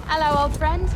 Hello, old friend.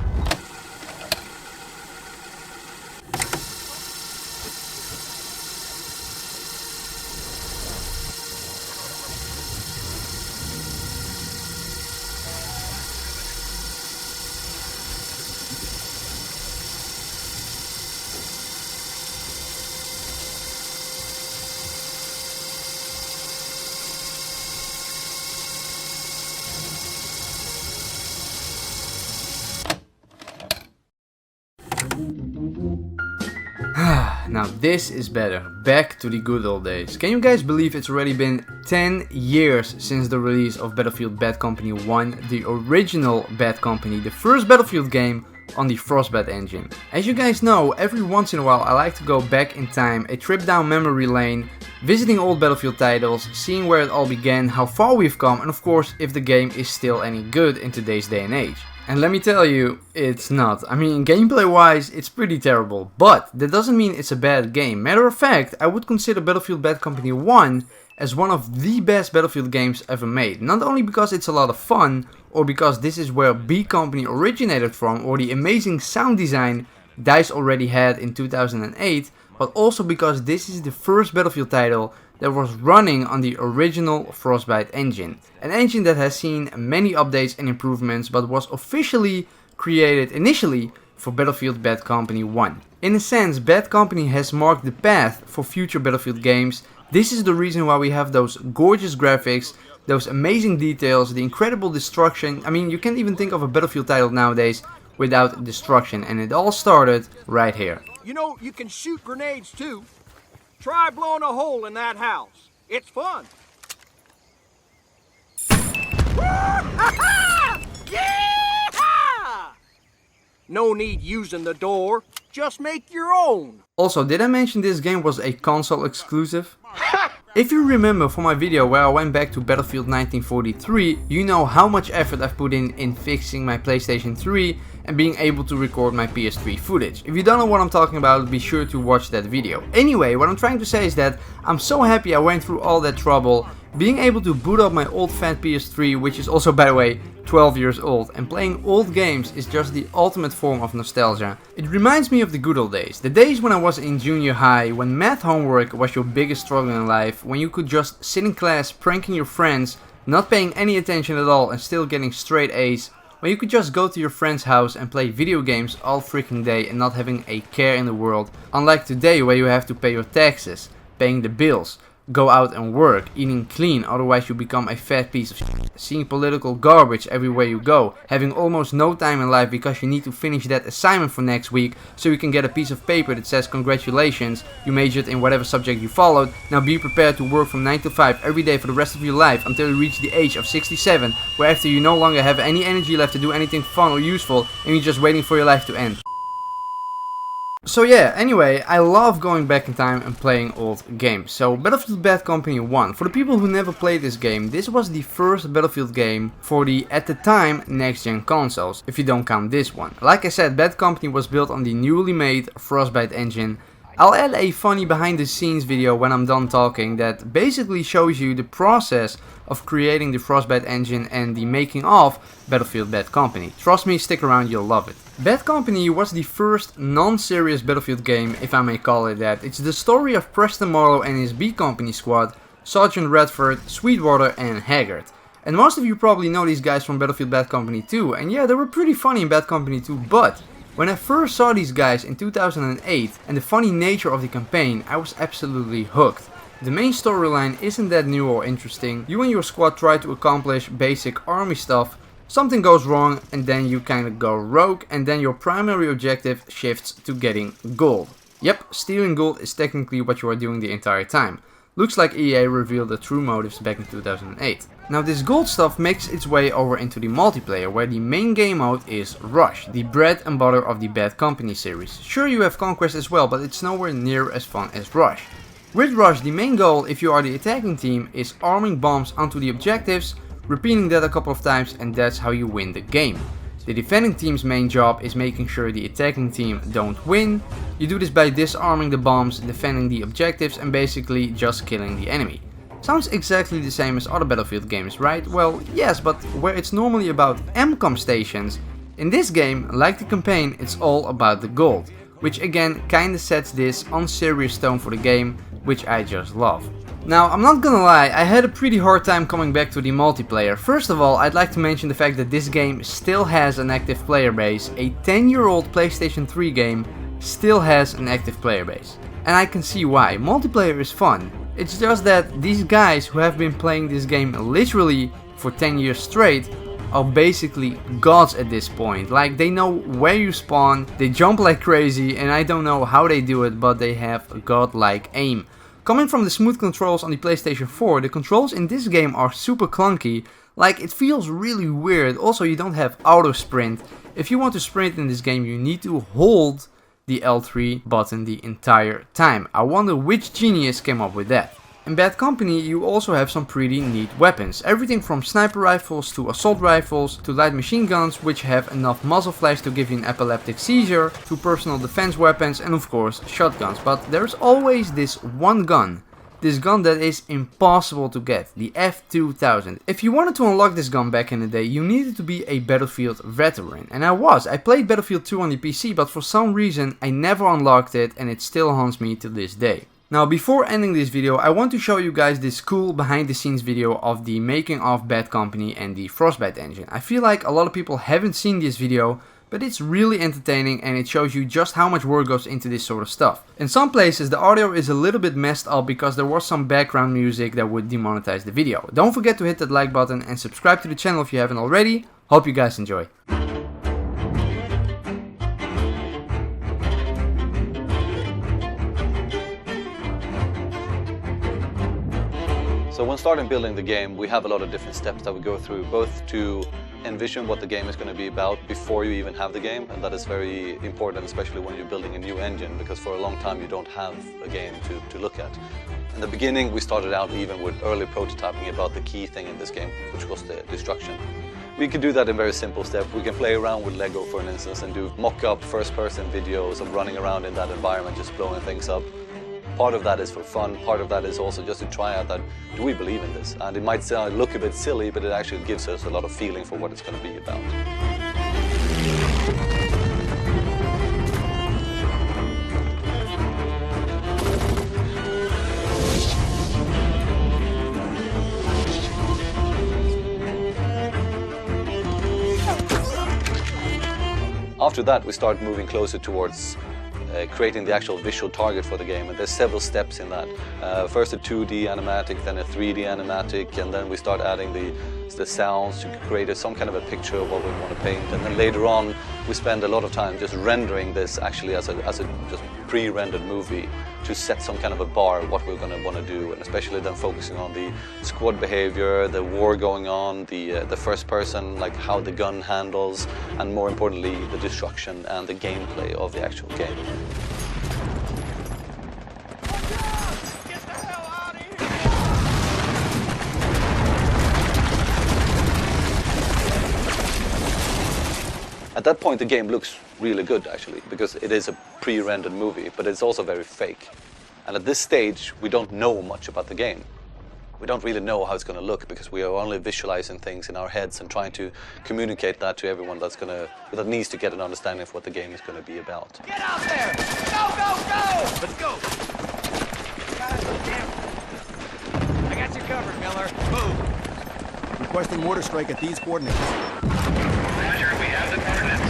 Now this is better. Back to the good old days. Can you guys believe it's already been 10 years since the release of Battlefield Bad Company 1, the original Bad Company, the first Battlefield game on the Frostbite engine. As you guys know, every once in a while I like to go back in time, a trip down memory lane, visiting old Battlefield titles, seeing where it all began, how far we've come, and of course if the game is still any good in today's day and age. And let me tell you, it's not. I mean, gameplay wise, it's pretty terrible, but that doesn't mean it's a bad game. Matter of fact, I would consider Battlefield Bad Company 1 as one of the best Battlefield games ever made. Not only because it's a lot of fun, or because this is where B Company originated from, or the amazing sound design DICE already had in 2008, but also because this is the first Battlefield title that was running on the original Frostbite engine. An engine that has seen many updates and improvements, but was officially created initially for Battlefield Bad Company 1. In a sense, Bad Company has marked the path for future Battlefield games. This is the reason why we have those gorgeous graphics, those amazing details, the incredible destruction. I mean, you can't even think of a Battlefield title nowadays without destruction, and it all started right here. You know, you can shoot grenades too. Try blowing a hole in that house. It's fun. Yeah! No need using the door. Just make your own. Also, did I mention this game was a console exclusive? If you remember from my video where I went back to Battlefield 1943, you know how much effort I've put in fixing my PlayStation 3 and being able to record my PS3 footage. If you don't know what I'm talking about, be sure to watch that video. Anyway, what I'm trying to say is that I'm so happy I went through all that trouble, being able to boot up my old fat PS3, which is also, by the way, 12 years old, and playing old games is just the ultimate form of nostalgia. It reminds me of the good old days. The days when I was in junior high, when math homework was your biggest struggle in life, when you could just sit in class pranking your friends, not paying any attention at all and still getting straight A's, when you could just go to your friend's house and play video games all freaking day and not having a care in the world, unlike today where you have to pay your taxes, paying the bills, go out and work, eating clean, otherwise you become a fat piece of shit, seeing political garbage everywhere you go, having almost no time in life because you need to finish that assignment for next week so you can get a piece of paper that says congratulations, you majored in whatever subject you followed, now be prepared to work from 9 to 5 every day for the rest of your life until you reach the age of 67, where after you no longer have any energy left to do anything fun or useful and you're just waiting for your life to end. So yeah, anyway, I love going back in time and playing old games. So Battlefield Bad Company 1. For the people who never played this game, this was the first Battlefield game for the, at the time, next-gen consoles, if you don't count this one. Like I said, Bad Company was built on the newly made Frostbite engine. I'll add a funny behind the scenes video when I'm done talking that basically shows you the process of creating the Frostbite engine and the making of Battlefield Bad Company. Trust me, stick around, you'll love it. Bad Company was the first non-serious Battlefield game, if I may call it that. It's the story of Preston Morrow and his B Company squad, Sergeant Redford, Sweetwater and Haggard. And most of you probably know these guys from Battlefield Bad Company 2, and yeah, they were pretty funny in Bad Company 2, but when I first saw these guys in 2008 and the funny nature of the campaign, I was absolutely hooked. The main storyline isn't that new or interesting. You and your squad try to accomplish basic army stuff, something goes wrong and then you kinda go rogue and then your primary objective shifts to getting gold. Yep, stealing gold is technically what you are doing the entire time. Looks like EA revealed the true motives back in 2008. Now this gold stuff makes its way over into the multiplayer, where the main game mode is Rush, the bread and butter of the Bad Company series. Sure, you have Conquest as well, but it's nowhere near as fun as Rush. With Rush, the main goal, if you are the attacking team, is arming bombs onto the objectives, repeating that a couple of times, and that's how you win the game. The defending team's main job is making sure the attacking team don't win. You do this by disarming the bombs, defending the objectives and basically just killing the enemy. Sounds exactly the same as other Battlefield games, right? Well, yes, but where it's normally about MCOM stations, In this game, like the campaign, it's all about the gold, which again kinda sets this unserious tone for the game, which I just love. Now, I'm not gonna lie, I had a pretty hard time coming back to the multiplayer. First of all, I'd like to mention the fact that this game still has an active player base. A 10-year-old PlayStation 3 game still has an active player base. And I can see why. Multiplayer is fun. It's just that these guys who have been playing this game literally for 10 years straight are basically gods at this point. Like, they know where you spawn, they jump like crazy, and I don't know how they do it, but they have a godlike aim. Coming from the smooth controls on the PlayStation 4, the controls in this game are super clunky. Like, it feels really weird. Also, you don't have auto sprint. If you want to sprint in this game, you need to hold the L3 button the entire time. I wonder which genius came up with that. In Bad Company, you also have some pretty neat weapons. Everything from sniper rifles to assault rifles to light machine guns, which have enough muzzle flash to give you an epileptic seizure, to personal defense weapons, and of course shotguns. But there's always this one gun. This gun that is impossible to get, the F2000. If you wanted to unlock this gun back in the day, you needed to be a Battlefield veteran. And I was. I played Battlefield 2 on the PC, but for some reason I never unlocked it, and it still haunts me to this day. Now, before ending this video, I want to show you guys this cool behind the scenes video of the making of Bad Company and the Frostbite engine. I feel like a lot of people haven't seen this video, but it's really entertaining and it shows you just how much work goes into this sort of stuff. In some places the audio is a little bit messed up because there was some background music that would demonetize the video. Don't forget to hit that like button and subscribe to the channel if you haven't already. Hope you guys enjoy. So when starting building the game, we have a lot of different steps that we go through, both to envision what the game is going to be about before you even have the game, and that is very important, especially when you're building a new engine, because for a long time you don't have a game to look at. In the beginning, we started out even with early prototyping about the key thing in this game, which was the destruction. We can do that in very simple steps. We can play around with Lego, for instance, and do mock-up first-person videos of running around in that environment, just blowing things up. Part of that is for fun, part of that is also just to try out that, do we believe in this? And it might look a bit silly, but it actually gives us a lot of feeling for what it's going to be about. After that, we start moving closer towards creating the actual visual target for the game, and there's several steps in that. First a 2D animatic, then a 3D animatic, and then we start adding the sounds to create some kind of a picture of what we want to paint. And then later on we spend a lot of time just rendering this actually as a just pre-rendered movie to set some kind of a bar what we're going to want to do, and especially then focusing on the squad behavior, the war going on, the first person, like how the gun handles, and more importantly the destruction and the gameplay of the actual game. At that point the game looks really good actually, because it is a pre-rendered movie, but it's also very fake. And at this stage we don't know much about the game. We don't really know how it's going to look, because we are only visualizing things in our heads and trying to communicate that to everyone that needs to get an understanding of what the game is going to be about. Get out there! Go, go, go! Let's go! God damn. I got you covered, Miller. Move. Requesting mortar strike at these coordinates. Roger, we have the coordinates.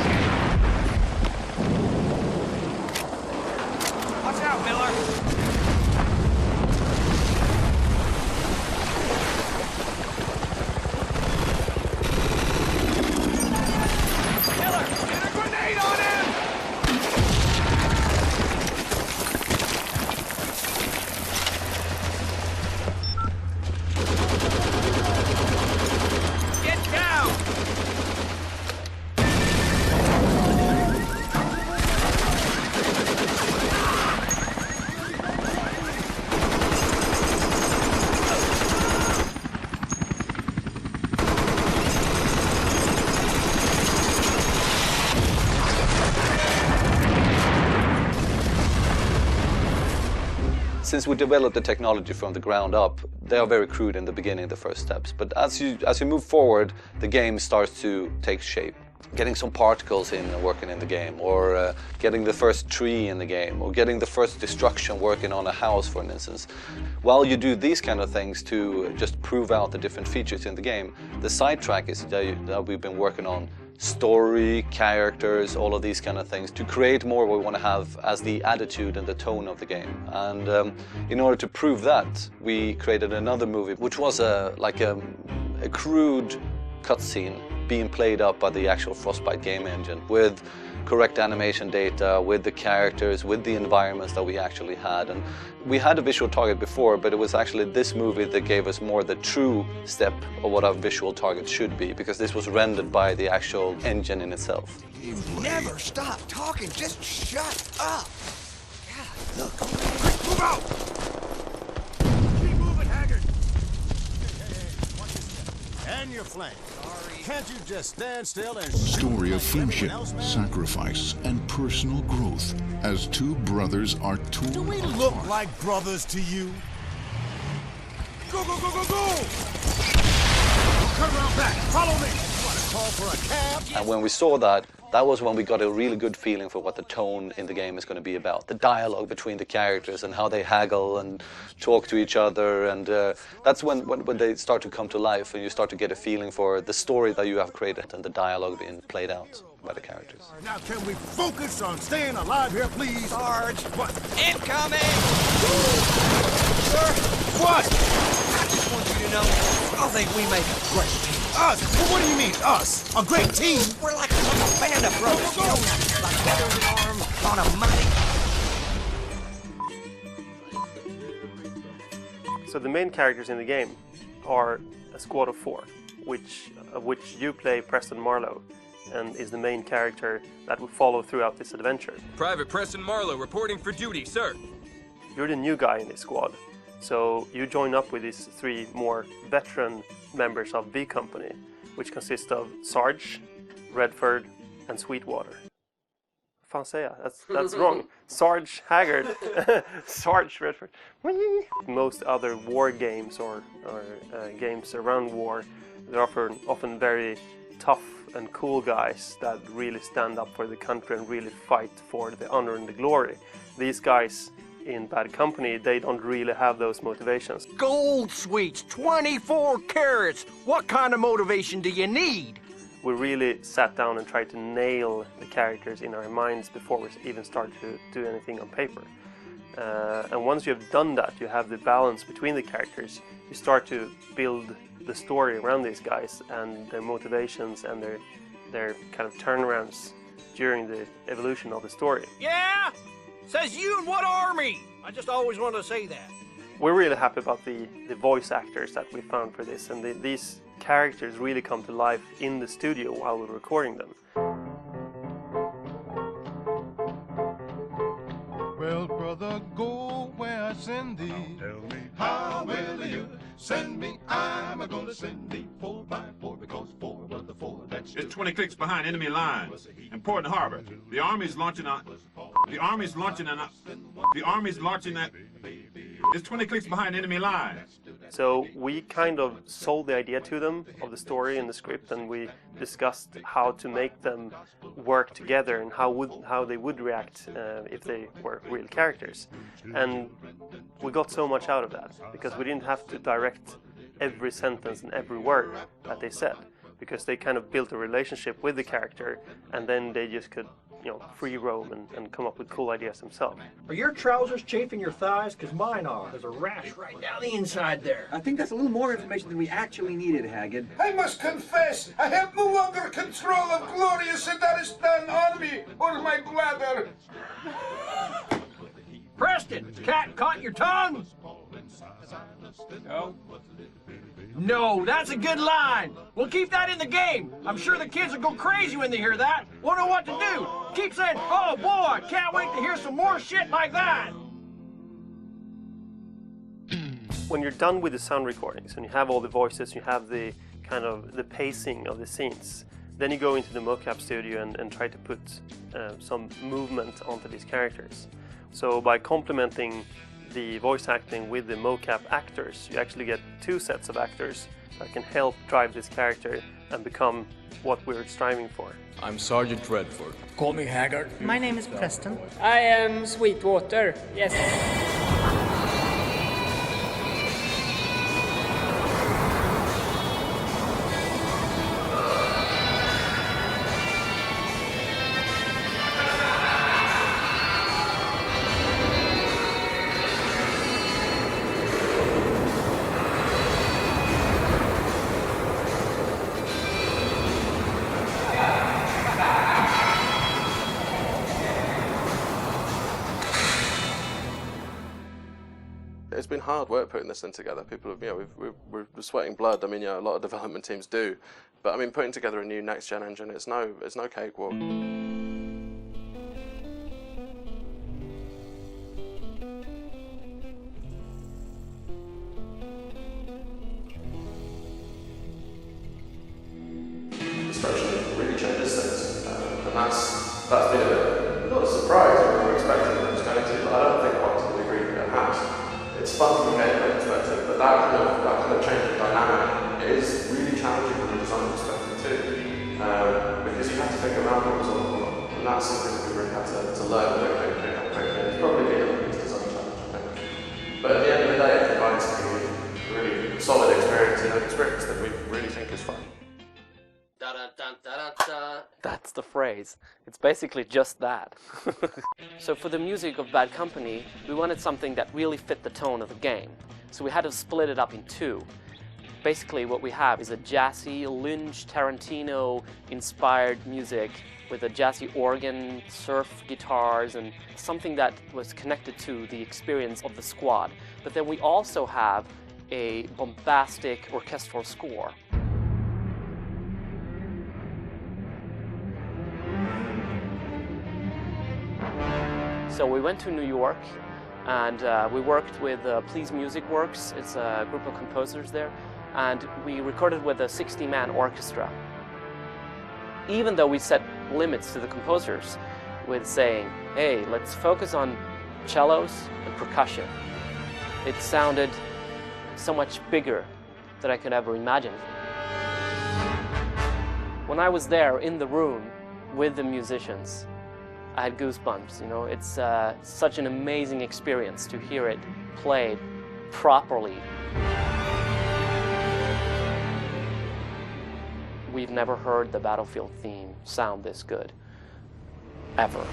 Watch out, Miller. Miller, get a grenade on him! Get down! Since we developed the technology from the ground up, they are very crude in the beginning, the first steps. But as you move forward, the game starts to take shape. getting some particles in and working in the game, or getting the first tree in the game, or getting the first destruction working on a house, for instance. While you do these kind of things to just prove out the different features in the game, the side track is that we've been working on story, characters, all of these kind of things to create more what we want to have as the attitude and the tone of the game. And in order to prove that, we created another movie, which was like a crude cutscene being played up by the actual Frostbite game engine with correct animation data, with the characters, with the environments that we actually had. And we had a visual target before, but it was actually this movie that gave us more the true step of what our visual target should be, because this was rendered by the actual engine in itself. Never stop talking, just shut up. God, look, quick, move out. Keep moving, Haggard. Hey, watch this. And your flank. Can't you just stand still and Story of friendship, sacrifice, and personal growth as two brothers are torn Do we apart. look like brothers to you? Go, go, go, go, go! Come around back, follow me. You want to call for a cab? And when we saw that, that was when we got a really good feeling for what the tone in the game is going to be about. The dialogue between the characters and how they haggle and talk to each other. And that's when they start to come to life and you start to get a feeling for the story that you have created and the dialogue being played out by the characters. Now can we focus on staying alive here, please? Sarge! What? Incoming! Sir? What? I just want you to know, I think we make a great team. Us? Well, what do you mean, us? A great team? We're like a band of brothers, you know? Like brothers in arms on a mighty... So the main characters in the game are a squad of 4, of which you play Preston Marlowe, and is the main character that we follow throughout this adventure. Private Preston Marlowe reporting for duty, sir. You're the new guy in this squad, so you join up with these 3 more veteran members of V Company, which consist of Sarge, Redford, and Sweetwater. Fan säga? That's wrong. Sarge Haggard, Sarge Redford. Most other war games or games around war, they're often very tough and cool guys that really stand up for the country and really fight for the honor and the glory. These guys in Bad Company, they don't really have those motivations. Gold sweets, 24 carats. What kind of motivation do you need? We really sat down and tried to nail the characters in our minds before we even started to do anything on paper. And once you have done that, you have the balance between the characters, you start to build the story around these guys and their motivations and their kind of turnarounds during the evolution of the story. Yeah? Says you in what army? I just always wanted to say that. We're really happy about the voice actors that we found for this, and these characters really come to life in the studio while we're recording them. Well, brother, go where I send thee. Tell me, how will you send me? I'm gonna send thee 4 by 4 because 4 was the 4 that's It's 20 clicks behind enemy lines. In Port Harbor, the Army's launching at... It's 20 clicks behind enemy lines. So we kind of sold the idea to them of the story and the script, and we discussed how to make them work together and how they would react if they were real characters. And we got so much out of that because we didn't have to direct every sentence and every word that they said, because they kind of built a relationship with the character, and then they just could, free roam and come up with cool ideas themselves. Are your trousers chafing your thighs? Because mine are. There's a rash right down the inside there. I think that's a little more information than we actually needed, Haggard. I must confess, I have no longer control of glorious Sadaristan army or my bladder. Preston, cat caught your tongue? No. No, that's a good line. We'll keep that in the game. I'm sure the kids will go crazy when they hear that. Won't know what to do. Keep saying, oh boy, can't wait to hear some more shit like that. When you're done with the sound recordings and you have all the voices, you have the kind of the pacing of the scenes, then you go into the mocap studio and try to put some movement onto these characters. So by complementing the voice acting with the mocap actors. You actually get 2 sets of actors that can help drive this character and become what we're striving for. I'm Sergeant Redford. Call me Haggard. My name is Preston. I am Sweetwater, yes. It's been hard work putting this thing together. People have, we're sweating blood. I mean, a lot of development teams do, but I mean, putting together a new next-gen engine, it's no cakewalk. This version really changes things, and that's been a not a surprise. We were expecting it was going to, but I don't think quite to the degree that it has. It's fun from a gameplay perspective, but that kind of change of dynamic is really challenging from a design perspective too, because you have to think around what was on the board, and that's something that we really have to learn and pick up quickly. It's probably been the biggest design challenge, I think. But at the end of the day, it provides a really solid experience, and an experience that we really think is fun. That's the phrase. It's basically just that. So for the music of Bad Company, we wanted something that really fit the tone of the game. So we had to split it up in 2. Basically what we have is a jazzy, Lynch, Tarantino-inspired music with a jazzy organ, surf guitars, and something that was connected to the experience of the squad. But then we also have a bombastic orchestral score. So we went to New York and we worked with Please Music Works. It's a group of composers there, and we recorded with a 60-man orchestra. Even though we set limits to the composers with saying, hey, let's focus on cellos and percussion, it sounded so much bigger than I could ever imagine. When I was there in the room with the musicians, I had goosebumps, It's such an amazing experience to hear it played properly. We've never heard the Battlefield theme sound this good, ever.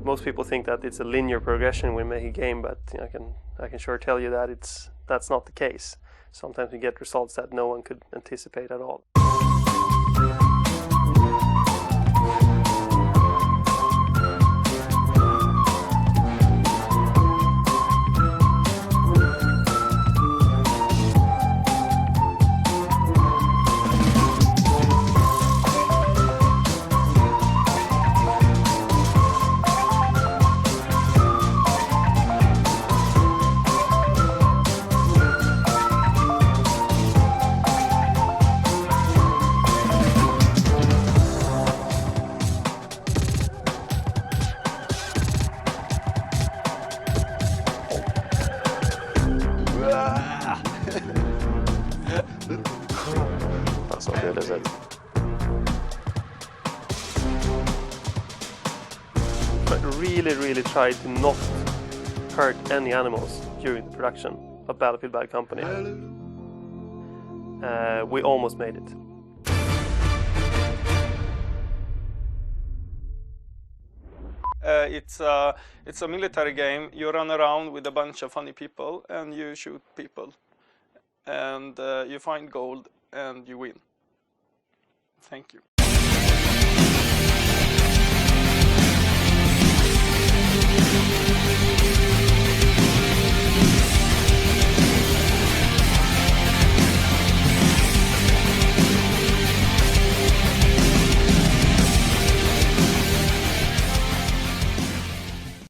Most people think that it's a linear progression when making a game, but I can sure tell you that that's not the case. Sometimes we get results that no one could anticipate at all. That's not good, is it? But really tried to not hurt any animals during the production of Battlefield Bad Company. We almost made it. It's a military game. You run around with a bunch of funny people and you shoot people. And you find gold and you win. Thank you.